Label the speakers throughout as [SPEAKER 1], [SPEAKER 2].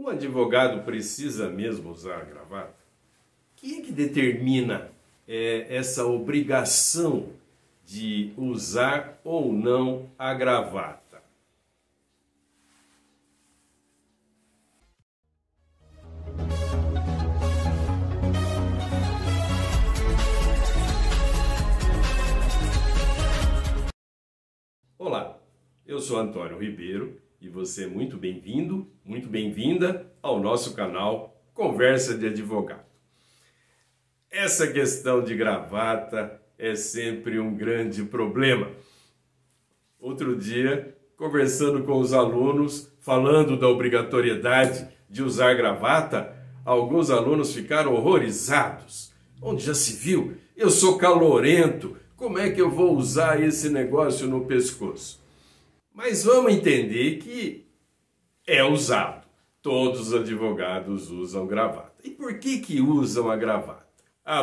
[SPEAKER 1] Um advogado precisa mesmo usar a gravata? Quem é que determina essa obrigação de usar ou não a gravata? Olá, eu sou Antônio Ribeiro e você é muito bem-vindo, muito bem-vinda ao nosso canal Conversa de Advogado. Essa questão de gravata é sempre um grande problema. Outro dia, conversando com os alunos, falando da obrigatoriedade de usar gravata, alguns alunos ficaram horrorizados. Onde já se viu? Eu sou calorento, como é que eu vou usar esse negócio no pescoço? Mas vamos entender que é usado. Todos os advogados usam gravata. E por que usam a gravata?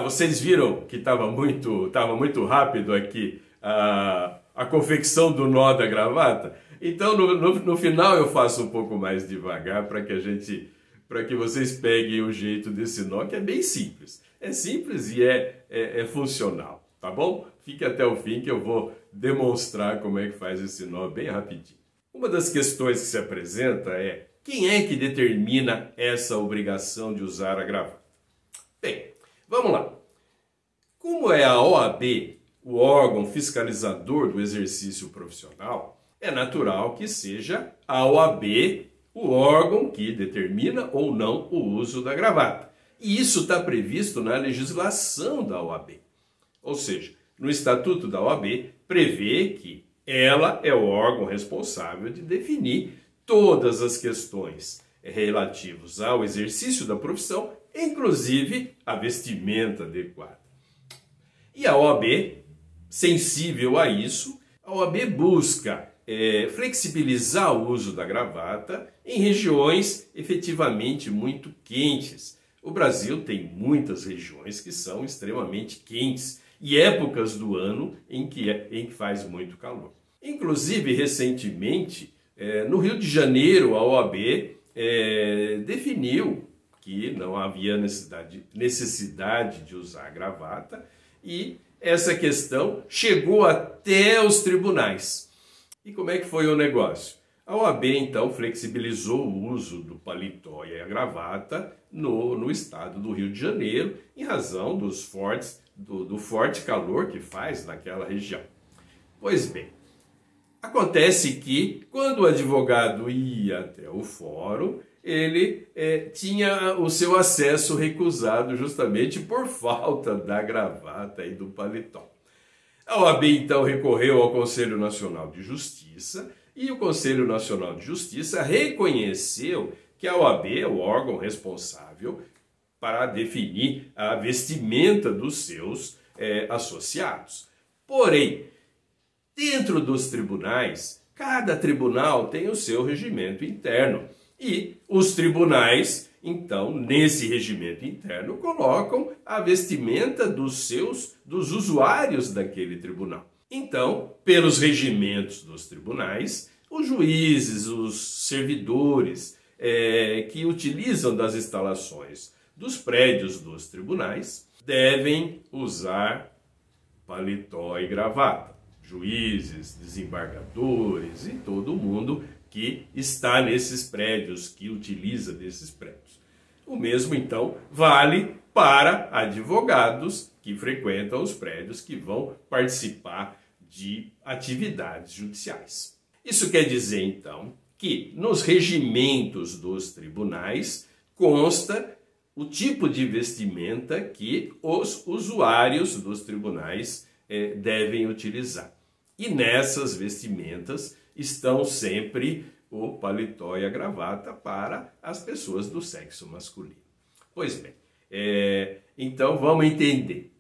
[SPEAKER 1] Vocês viram que estava muito rápido aqui a confecção do nó da gravata? Então no final eu faço um pouco mais devagar para que vocês peguem o jeito desse nó, que é bem simples. É simples e é funcional, tá bom? Fique até o fim que eu vou demonstrar como é que faz esse nó bem rapidinho. Uma das questões que se apresenta é: quem é que determina essa obrigação de usar a gravata? Bem, vamos lá. Como é a OAB, o órgão fiscalizador do exercício profissional, é natural que seja a OAB o órgão que determina ou não o uso da gravata. E isso está previsto na legislação da OAB. Ou seja, no Estatuto da OAB prevê que ela é o órgão responsável de definir todas as questões relativas ao exercício da profissão, inclusive a vestimenta adequada. E a OAB, sensível a isso, a OAB busca flexibilizar o uso da gravata em regiões efetivamente muito quentes. O Brasil tem muitas regiões que são extremamente quentes e épocas do ano em que faz muito calor. Inclusive, recentemente, no Rio de Janeiro, a OAB definiu que não havia necessidade de usar gravata e essa questão chegou até os tribunais. E como é que foi o negócio? A OAB, então, flexibilizou o uso do paletó e a gravata no estado do Rio de Janeiro, em razão do forte calor que faz naquela região. Pois bem, acontece que, quando o advogado ia até o fórum, ele tinha o seu acesso recusado justamente por falta da gravata e do paletó. A OAB, então, recorreu ao Conselho Nacional de Justiça e o Conselho Nacional de Justiça reconheceu que a OAB é o órgão responsável para definir a vestimenta dos seus associados. Porém, dentro dos tribunais, cada tribunal tem o seu regimento interno. E os tribunais, então, nesse regimento interno, colocam a vestimenta dos usuários daquele tribunal. Então, pelos regimentos dos tribunais, os juízes, os servidores que utilizam das instalações dos prédios dos tribunais devem usar paletó e gravata. Juízes, desembargadores e todo mundo que está nesses prédios, que utiliza desses prédios. O mesmo, então, vale para advogados que frequentam os prédios, que vão participar de atividades judiciais. Isso quer dizer, então, que nos regimentos dos tribunais consta o tipo de vestimenta que os usuários dos tribunais devem utilizar. E nessas vestimentas estão sempre o paletó e a gravata para as pessoas do sexo masculino. Pois bem, então vamos entender.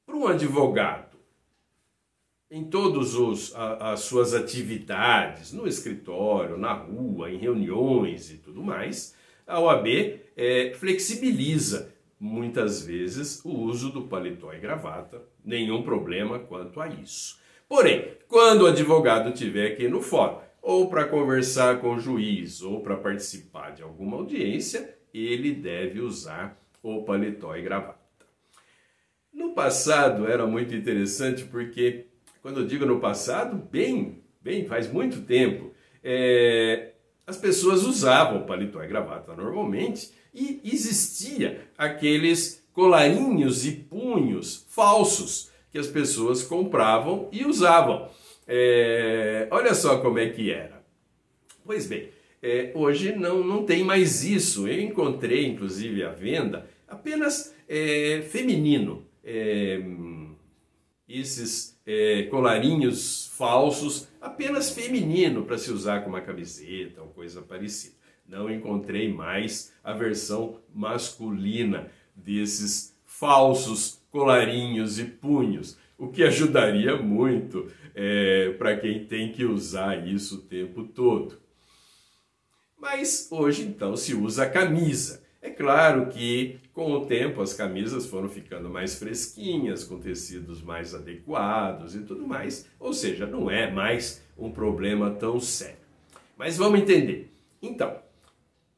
[SPEAKER 1] Para um advogado, em todas as suas atividades, no escritório, na rua, em reuniões e tudo mais, a OAB flexibiliza muitas vezes o uso do paletó e gravata, nenhum problema quanto a isso. Porém, quando o advogado estiver aqui no fórum, ou para conversar com o juiz, ou para participar de alguma audiência, ele deve usar o paletó e gravata. No passado era muito interessante porque, quando eu digo no passado, bem, faz muito tempo, as pessoas usavam paletó e gravata normalmente e existia aqueles colarinhos e punhos falsos que as pessoas compravam e usavam. Olha só como é que era. Pois bem, hoje não tem mais isso. Eu encontrei, inclusive, à venda apenas feminino. Esses colarinhos falsos, apenas feminino, para se usar com uma camiseta ou coisa parecida. Não encontrei mais a versão masculina desses falsos colarinhos e punhos, o que ajudaria muito para quem tem que usar isso o tempo todo. Mas hoje então se usa a camisa. É claro que com o tempo as camisas foram ficando mais fresquinhas, com tecidos mais adequados e tudo mais, ou seja, não é mais um problema tão sério. Mas vamos entender. Então,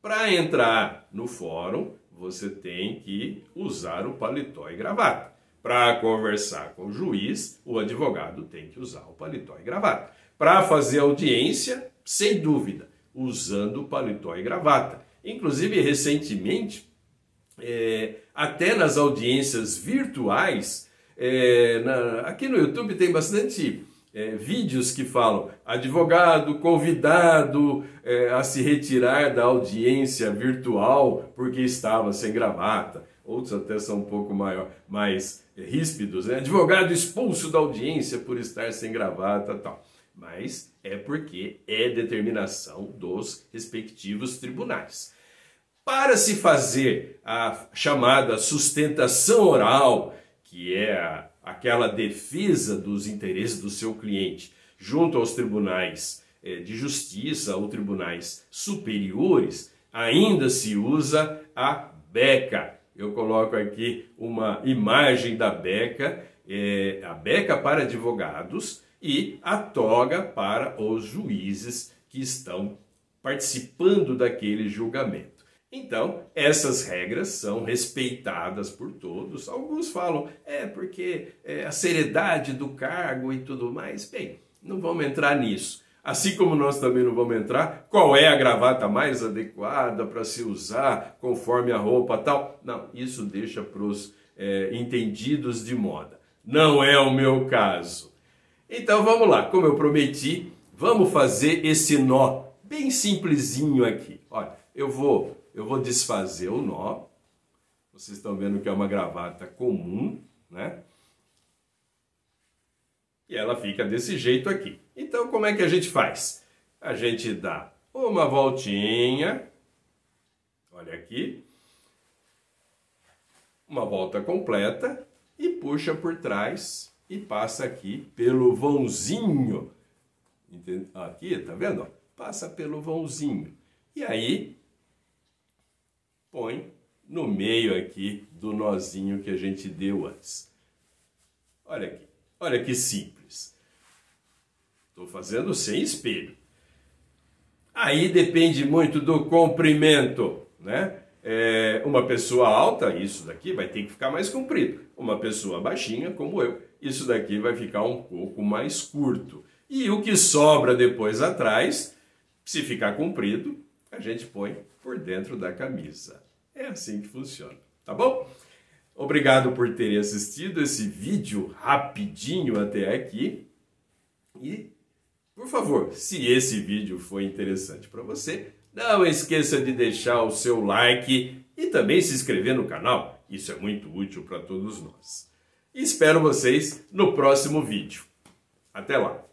[SPEAKER 1] para entrar no fórum, você tem que usar o paletó e gravata. Para conversar com o juiz, o advogado tem que usar o paletó e gravata. Para fazer audiência, sem dúvida, usando o paletó e gravata. Inclusive, recentemente, até nas audiências virtuais, aqui no YouTube tem bastante vídeos que falam advogado convidado a se retirar da audiência virtual porque estava sem gravata. Outros até são um pouco mais ríspidos, né? Advogado expulso da audiência por estar sem gravata e tal. Mas é porque é determinação dos respectivos tribunais. Para se fazer a chamada sustentação oral, que é aquela defesa dos interesses do seu cliente junto aos tribunais de justiça ou tribunais superiores, ainda se usa a beca. Eu coloco aqui uma imagem da beca, a beca para advogados e a toga para os juízes que estão participando daquele julgamento. Então, essas regras são respeitadas por todos. Alguns falam, porque a seriedade do cargo e tudo mais. Bem, não vamos entrar nisso. Assim como nós também não vamos entrar, qual é a gravata mais adequada para se usar conforme a roupa tal. Não, isso deixa para os entendidos de moda. Não é o meu caso. Então vamos lá, como eu prometi, vamos fazer esse nó bem simplesinho aqui. Olha, eu vou desfazer o nó. Vocês estão vendo que é uma gravata comum, né? E ela fica desse jeito aqui. Então, como é que a gente faz? A gente dá uma voltinha, olha aqui, uma volta completa e puxa por trás e passa aqui pelo vãozinho. Aqui, tá vendo? Passa pelo vãozinho. E aí, põe no meio aqui do nozinho que a gente deu antes. Olha aqui, olha que simples. Estou fazendo sem espelho. Aí depende muito do comprimento, né? Uma pessoa alta, isso daqui vai ter que ficar mais comprido. Uma pessoa baixinha, como eu, isso daqui vai ficar um pouco mais curto. E o que sobra depois atrás, se ficar comprido, a gente põe por dentro da camisa. É assim que funciona, tá bom? Obrigado por terem assistido esse vídeo rapidinho até aqui. E, por favor, se esse vídeo foi interessante para você, não esqueça de deixar o seu like e também se inscrever no canal. Isso é muito útil para todos nós. E espero vocês no próximo vídeo. Até lá!